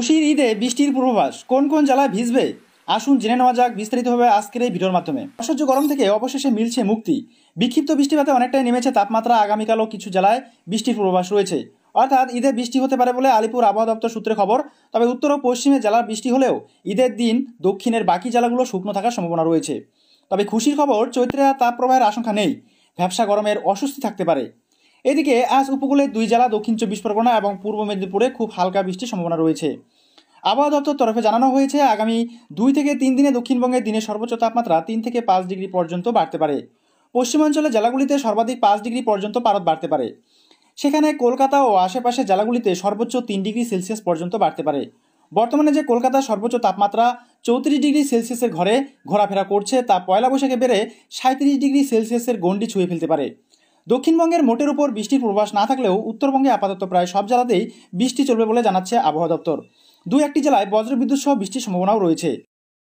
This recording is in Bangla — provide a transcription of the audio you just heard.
খুশির ঈদে বৃষ্টির পূর্বাভাস, কোন কোন জেলায় ভিজবে আসুন জেনে নেওয়া যাক বিস্তারিতভাবে আজকের এই ভিডিওর মাধ্যমে। অসহ্য গরম থেকে অবশেষে মিলছে মুক্তি। বিক্ষিপ্ত বৃষ্টিপাতে অনেকটাই নেমেছে তাপমাত্রা। আগামীকালও কিছু জেলায় বৃষ্টির পূর্বাভাস রয়েছে, অর্থাৎ ঈদে বৃষ্টি হতে পারে বলে আলিপুর আবহাওয়া দপ্তর সূত্রে খবর। তবে উত্তর ও পশ্চিমে জেলার বৃষ্টি হলেও ঈদের দিন দক্ষিণের বাকি জেলাগুলো শুকনো থাকার সম্ভাবনা রয়েছে। তবে খুশির খবর, চৈত্রে তাপপ্রবাহের আশঙ্কা নেই, ভ্যাপসা গরমের অস্বস্তি থাকতে পারে। এদিকে আজ উপকূলের দুই জেলা দক্ষিণ চব্বিশ পরগনা এবং পূর্ব মেদিনীপুরে খুব হালকা বৃষ্টির সম্ভাবনা রয়েছে। আবহাওয়া দপ্তর তরফে জানানো হয়েছে, আগামী 2 থেকে 3 দিনে দক্ষিণবঙ্গের দিনের সর্বোচ্চ তাপমাত্রা 3 থেকে 5 ডিগ্রি পর্যন্ত বাড়তে পারে। পশ্চিমাঞ্চলের জেলাগুলিতে সর্বাধিক 5 ডিগ্রি পর্যন্ত পারদ বাড়তে পারে। সেখানে কলকাতা ও আশেপাশের জেলাগুলিতে সর্বোচ্চ 3 ডিগ্রি সেলসিয়াস পর্যন্ত বাড়তে পারে। বর্তমানে যে কলকাতার সর্বোচ্চ তাপমাত্রা 34 ডিগ্রি সেলসিয়াসের ঘরে ঘোরাফেরা করছে, তা পয়লা বৈশাখে বেড়ে 37 ডিগ্রি সেলসিয়াসের গণ্ডি ছুঁয়ে ফেলতে পারে। দক্ষিণবঙ্গের মোটের উপর বৃষ্টির পূর্বাভাস না থাকলেও উত্তরবঙ্গে আপাতত প্রায় সব জেলাতেই বৃষ্টি চলবে বলে জানাচ্ছে আবহাওয়া দপ্তর। 2-1টি জেলায় বজ্রবিদ্যুৎ সহ বৃষ্টির সম্ভাবনাও রয়েছে।